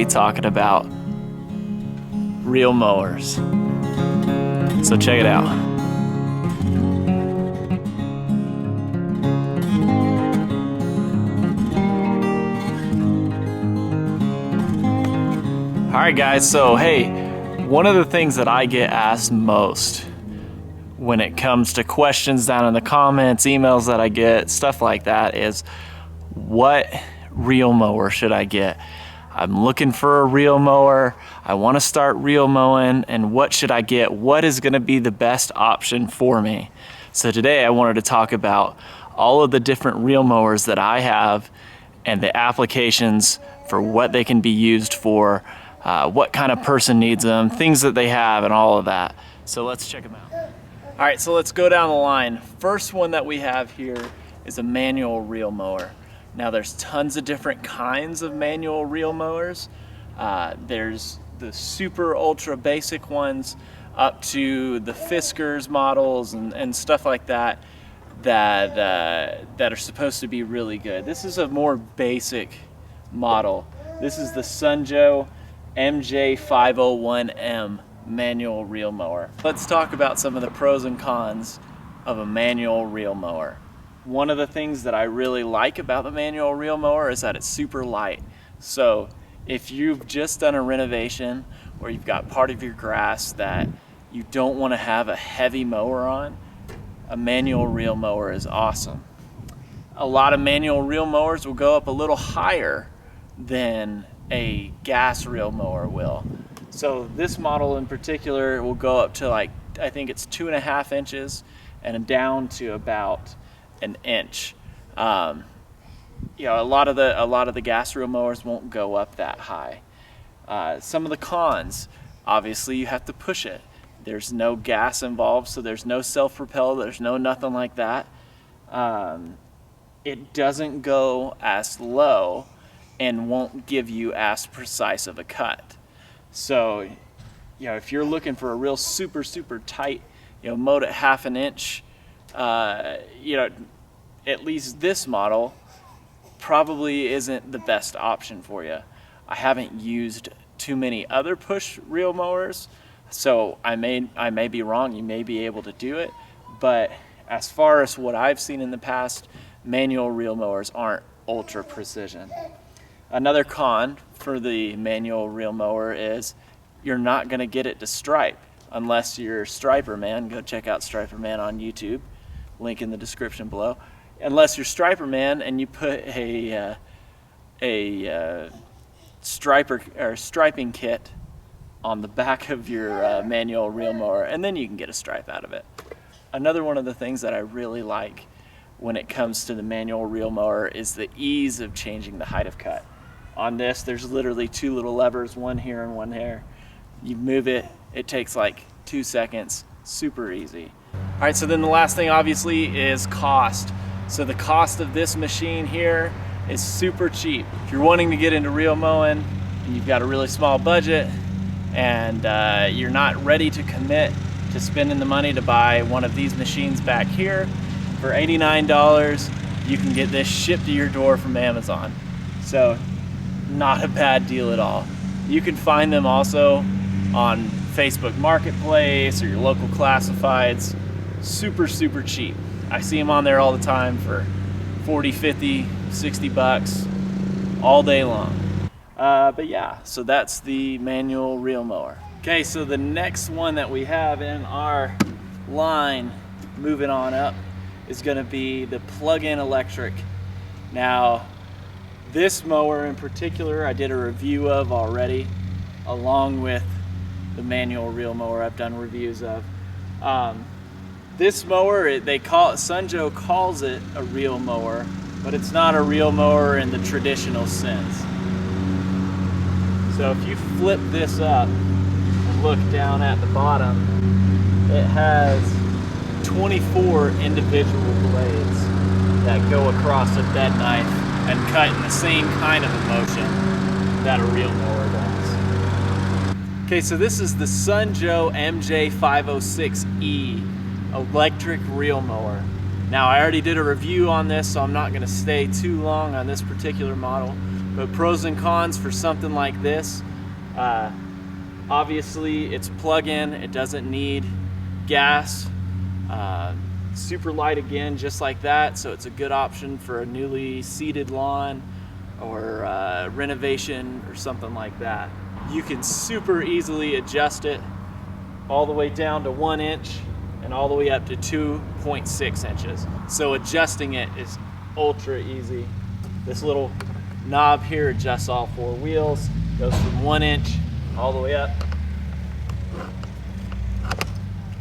talking about reel mowers. So check it out. Alright guys, so hey, one of the things that I get asked most when it comes to questions down in the comments, emails that I get, stuff like that, is what reel mower should I get? I'm looking for a reel mower, I want to start reel mowing, and what should I get? What is going to be the best option for me? So today I wanted to talk about all of the different reel mowers that I have and the applications for what they can be used for, what kind of person needs them, things that they have, and all of that. So let's check them out. All right, so let's go down the line. First one that we have here is a manual reel mower. Now there's tons of different kinds of manual reel mowers. There's the super ultra basic ones up to the Fiskars models and stuff like that that are supposed to be really good. This is a more basic model. This is the Sunjo MJ501M manual reel mower. Let's talk about some of the pros and cons of a manual reel mower. One of the things that I really like about the manual reel mower is that it's super light. So if you've just done a renovation or you've got part of your grass that you don't want to have a heavy mower on, a manual reel mower is awesome. A lot of manual reel mowers will go up a little higher than a gas reel mower will. So this model in particular will go up to, like, I think it's 2.5 inches and down to about an inch. You know, a lot of the gas reel mowers won't go up that high. Some of the cons, obviously you have to push it. There's no gas involved, so there's no self-propel, there's no nothing like that. It doesn't go as low and won't give you as precise of a cut. So, you know, if you're looking for a real super tight, you know, mowed at 1/2 inch, you know, at least this model probably isn't the best option for you. I haven't used too many other push reel mowers, so I may be wrong. You may be able to do it, but as far as what I've seen in the past, manual reel mowers aren't ultra precision. Another con for the manual reel mower is you're not going to get it to stripe unless you're Striper Man. Go check out Striper Man on YouTube, link in the description below. Unless you're Striper Man and you put a striper or striping kit on the back of your manual reel mower, and then you can get a stripe out of it. Another one of the things that I really like when it comes to the manual reel mower is the ease of changing the height of cut. On this, there's literally 2 little levers, one here and one there. You move it, it takes like 2 seconds, super easy. All right, so then the last thing obviously is cost. So the cost of this machine here is super cheap. If you're wanting to get into reel mowing and you've got a really small budget and you're not ready to commit to spending the money to buy one of these machines back here, for $89, you can get this shipped to your door from Amazon. So not a bad deal at all. You can find them also on Facebook Marketplace or your local classifieds. Super cheap. I see them on there all the time for 40, 50, 60 bucks all day long. But yeah, so that's the manual reel mower. Okay, so the next one that we have in our line, moving on up, is going to be the plug-in electric. Now, this mower in particular I did a review of already, along with the manual reel mower I've done reviews of. This mower, Sunjo calls it a reel mower, but it's not a reel mower in the traditional sense. So if you flip this up and look down at the bottom, it has 24 individual blades that go across a bed knife and cut in the same kind of a motion that a reel mower does. Okay, so this is the Sunjo MJ506E electric reel mower. Now I already did a review on this, so I'm not going to stay too long on this particular model, But pros and cons for something like this, obviously it's plug-in, it doesn't need gas, super light again, just like that, so it's a good option for a newly seeded lawn or renovation or something like that. You can super easily adjust it all the way down to 1 inch and all the way up to 2.6 inches. So adjusting it is ultra easy. This little knob here adjusts all 4 wheels, goes from 1 inch all the way up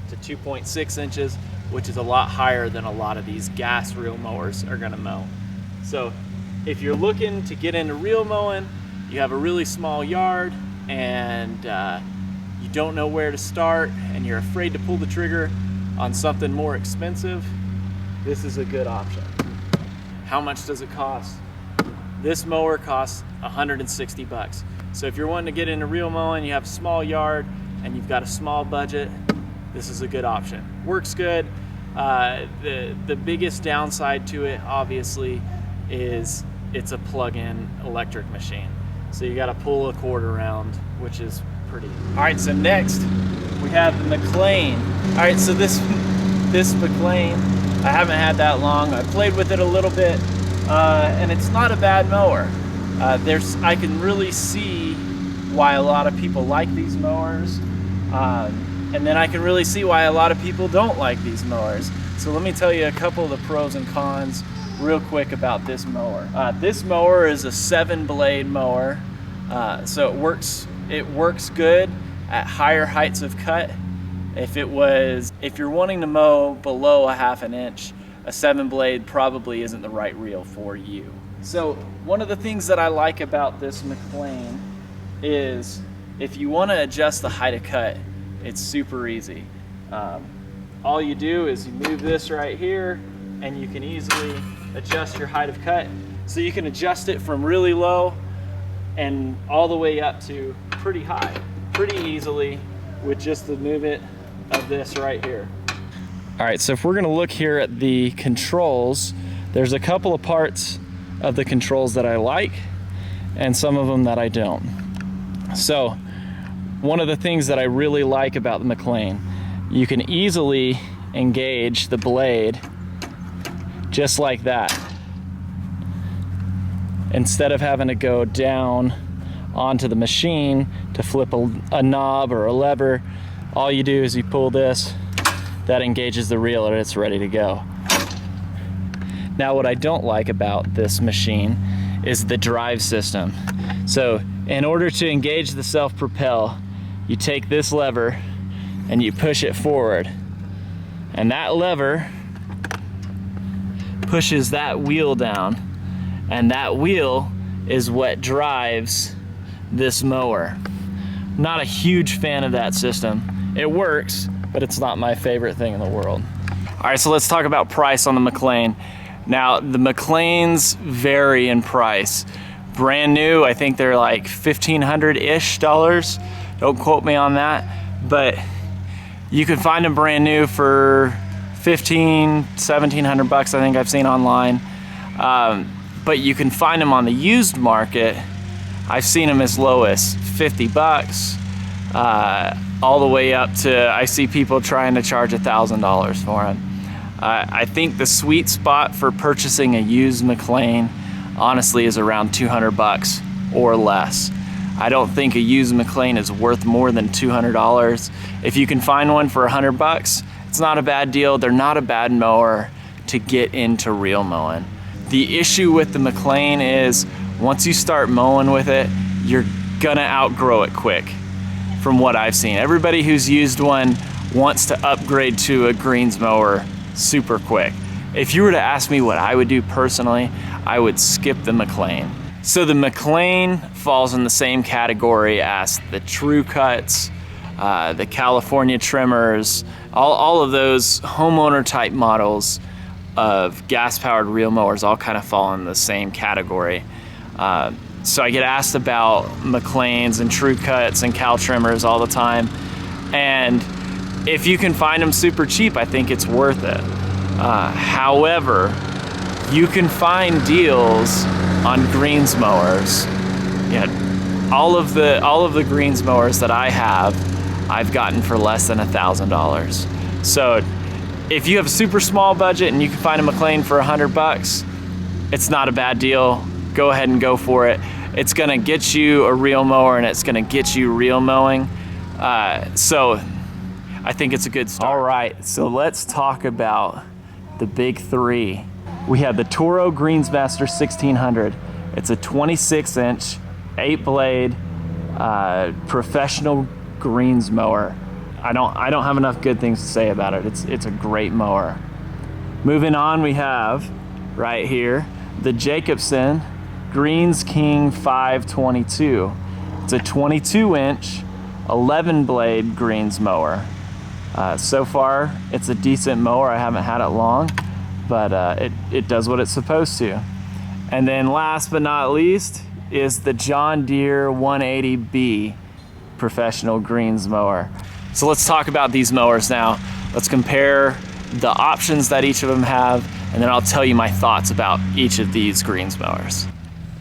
to 2.6 inches, which is a lot higher than a lot of these gas reel mowers are gonna mow. So if you're looking to get into reel mowing, you have a really small yard and you don't know where to start and you're afraid to pull the trigger on something more expensive, this is a good option. How much does it cost? This mower costs 160 bucks. So if you're wanting to get into reel mowing, you have a small yard and you've got a small budget, this is a good option. Works good. The biggest downside to it, obviously, is it's a plug-in electric machine. So you got to pull a cord around, which is pretty. All right, so next we have the McLane. All right, so this McLane, I haven't had that long. I played with it a little bit, and it's not a bad mower. I can really see why a lot of people like these mowers, and then I can really see why a lot of people don't like these mowers. So let me tell you a couple of the pros and cons real quick about this mower. This mower is a 7-blade mower, so it works good at higher heights of cut. If you're wanting to mow below a 1/2 inch, a 7-blade probably isn't the right reel for you. So one of the things that I like about this McLane is if you want to adjust the height of cut, it's super easy. All you do is you move this right here and you can easily adjust your height of cut. So you can adjust it from really low and all the way up to pretty high, pretty easily with just the movement of this right here. All right, so if we're gonna look here at the controls, there's a couple of parts of the controls that I like and some of them that I don't. So one of the things that I really like about the McLane, you can easily engage the blade just like that. Instead of having to go down onto the machine to flip a knob or a lever, all you do is you pull this, that engages the reel and it's ready to go. Now what I don't like about this machine is the drive system. So in order to engage the self-propel, you take this lever and you push it forward. And that lever pushes that wheel down. And that wheel is what drives this mower. Not a huge fan of that system. It works, but it's not my favorite thing in the world. All right, so let's talk about price on the McLane. Now, the McLanes vary in price. Brand new, I think they're like $1,500-ish. Don't quote me on that, but you can find them brand new for $1,700 bucks, I think I've seen online. But you can find them on the used market. I've seen them as low as 50 bucks, all the way up to, I see people trying to charge $1,000 for them. I think the sweet spot for purchasing a used McLane, honestly, is around 200 bucks or less. I don't think a used McLane is worth more than $200. If you can find one for 100 bucks, it's not a bad deal. They're not a bad mower to get into reel mowing. The issue with the McLane is once you start mowing with it, you're gonna outgrow it quick, from what I've seen. Everybody who's used one wants to upgrade to a greens mower super quick. If you were to ask me what I would do personally, I would skip the McLane. So the McLane falls in the same category as the True Cuts, the California Trimmers, all of those homeowner type models of gas-powered reel mowers all kind of fall in the same category. So I get asked about McLanes and True Cuts and Cal Trimmers all the time, and if you can find them super cheap, I think it's worth it. However, you can find deals on greens mowers. Yeah, all of the greens mowers that I have, I've gotten for less than $1,000. So if you have a super small budget and you can find a McLane for $100, it's not a bad deal. Go ahead and go for it. It's gonna get you a reel mower and it's gonna get you reel mowing. So I think it's a good start. All right, so let's talk about the big three. We have the Toro Greensmaster 1600. It's a 26-inch, 8-blade, professional greens mower. I don't have enough good things to say about it. It's a great mower. Moving on, we have right here the Jacobsen Greens King 522. It's a 22-inch, 11-blade greens mower. So far, it's a decent mower. I haven't had it long, but it does what it's supposed to. And then last but not least is the John Deere 180B professional greens mower. So let's talk about these mowers now. Let's compare the options that each of them have, and then I'll tell you my thoughts about each of these greens mowers.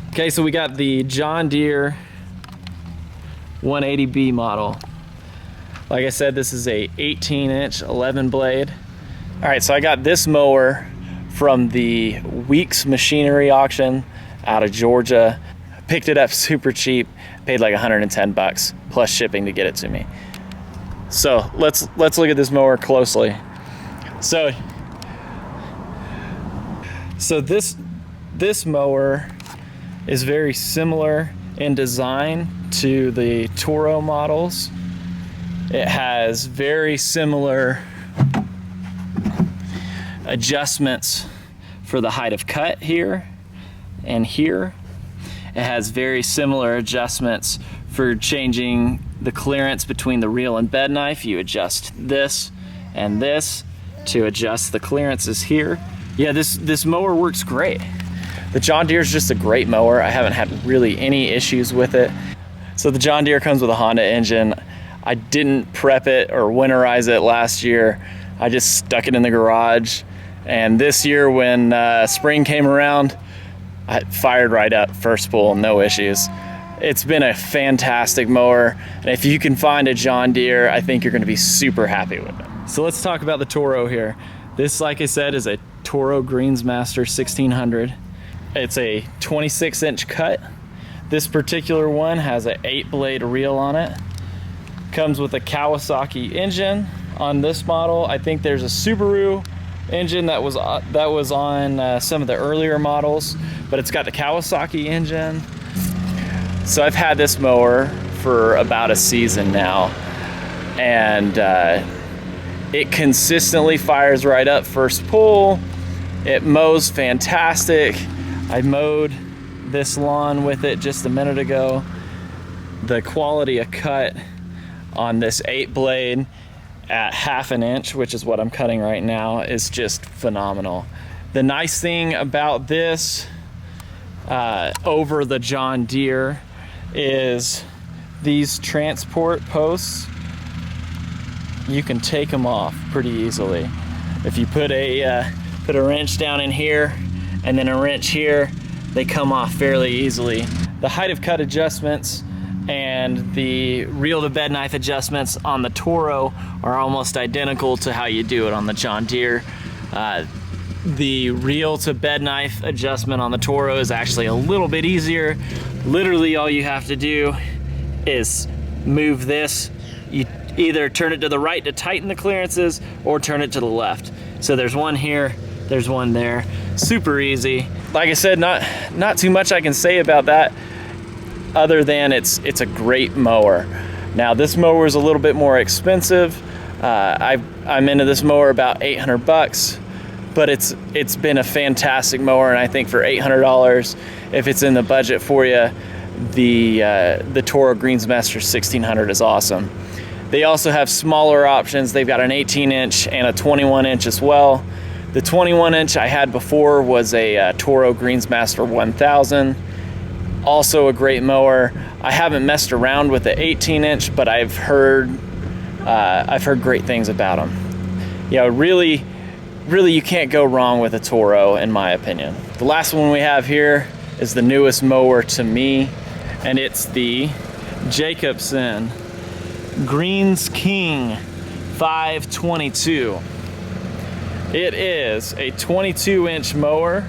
Okay, so we got the John Deere 180B model. Like I said, this is a 18-inch, 11-blade. All right, so I got this mower from the Weeks Machinery auction out of Georgia. Picked it up super cheap, paid like 110 bucks plus shipping to get it to me. So let's look at this mower closely. So this mower is very similar in design to the Toro models. It has very similar adjustments for the height of cut here and here. It has very similar adjustments for changing the clearance between the reel and bed knife. You adjust this and this to adjust the clearances here. Yeah, this mower works great. The John Deere is just a great mower. I haven't had really any issues with it. So the John Deere comes with a Honda engine. I didn't prep it or winterize it last year. I just stuck it in the garage. And this year when spring came around, I fired right up, first pull, no issues. It's been a fantastic mower. And if you can find a John Deere, I think you're gonna be super happy with it. So let's talk about the Toro here. This, like I said, is a Toro Greensmaster 1600. It's a 26-inch cut. This particular one has an 8-blade reel on it. Comes with a Kawasaki engine on this model. I think there's a Subaru engine that was on some of the earlier models, but it's got the Kawasaki engine. So I've had this mower for about a season now, and it consistently fires right up first pull. It mows fantastic. I mowed this lawn with it just a minute ago. The quality of cut on this 8-blade at 1/2 inch, which is what I'm cutting right now, is just phenomenal. The nice thing about this over the John Deere is these transport posts, you can take them off pretty easily. If you put a wrench down in here and then a wrench here, they come off fairly easily. The height of cut adjustments and the reel to bed knife adjustments on the Toro are almost identical to how you do it on the John Deere. The reel to bed knife adjustment on the Toro is actually a little bit easier. Literally all you have to do is move this. You either turn it to the right to tighten the clearances or turn it to the left. So there's one here, there's one there. Super easy. Like I said, not too much I can say about that other than it's a great mower. Now this mower is a little bit more expensive. I'm into this mower about 800 bucks, but it's been a fantastic mower, and I think for $800, if it's in the budget for you, the Toro Greensmaster 1600 is awesome. They also have smaller options. They've got an 18-inch and a 21-inch as well. The 21-inch I had before was a Toro Greensmaster 1000. Also a great mower. I haven't messed around with the 18-inch, but I've heard great things about them. You know, really you can't go wrong with a Toro, in my opinion. The last one we have here is the newest mower to me, and it's the Jacobsen Greens King 522. It is a 22-inch mower.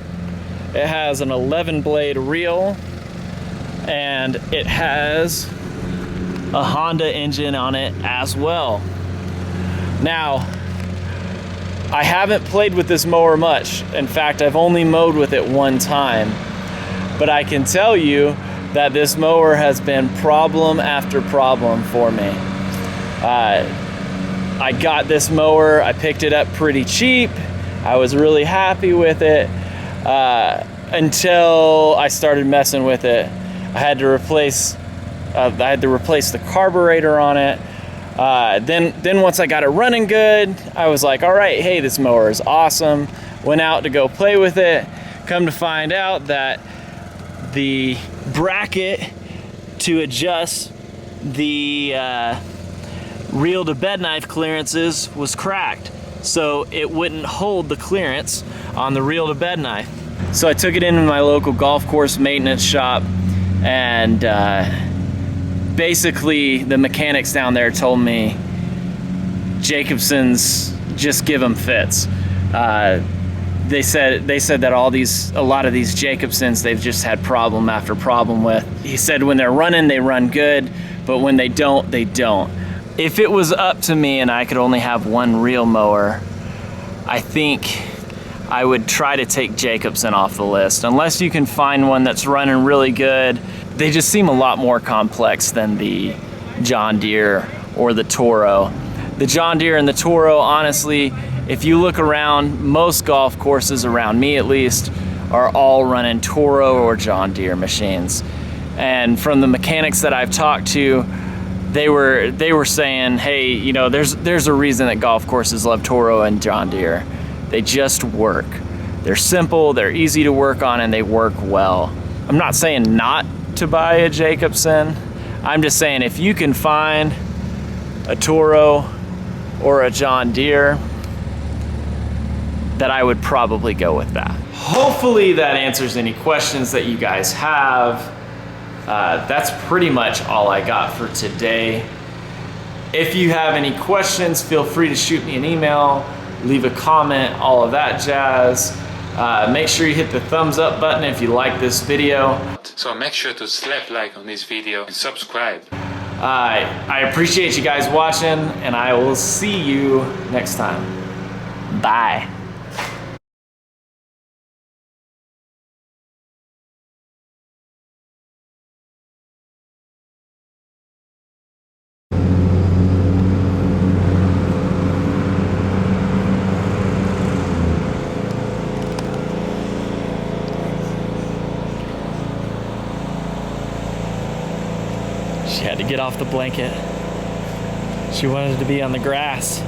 It has an 11 blade reel, and it has a Honda engine on it as well. Now, I haven't played with this mower much. In fact, I've only mowed with it one time. But I can tell you that this mower has been problem after problem for me. I got this mower, I picked it up pretty cheap. I was really happy with it until I started messing with it. I had to replace the carburetor on it. Then once I got it running good, I was like, all right, hey, this mower is awesome. Went out to go play with it. Come to find out that the bracket to adjust the reel to bed knife clearances was cracked. So it wouldn't hold the clearance on the reel to bed knife. So I took it into my local golf course maintenance shop, and basically the mechanics down there told me Jacobsen's, just give them fits. They said that a lot of these Jacobsens, they've just had problem after problem with. He said when they're running, they run good, but when they don't, they don't. If it was up to me and I could only have one reel mower, I think I would try to take Jacobsen off the list. Unless you can find one that's running really good. They just seem a lot more complex than the John Deere or the Toro. The John Deere and the Toro, honestly, if you look around, most golf courses around me at least are all running Toro or John Deere machines. And from the mechanics that I've talked to, they were saying, hey, you know, there's a reason that golf courses love Toro and John Deere. They just work. They're simple, they're easy to work on, and they work well. I'm not saying not to buy a Jacobsen. I'm just saying if you can find a Toro or a John Deere, that I would probably go with that. Hopefully that answers any questions that you guys have. That's pretty much all I got for today. If you have any questions, feel free to shoot me an email, leave a comment, all of that jazz. Make sure you hit the thumbs up button if you like this video. So make sure to slap like on this video and subscribe. I appreciate you guys watching, and I will see you next time. Bye. She had to get off the blanket. She wanted to be on the grass.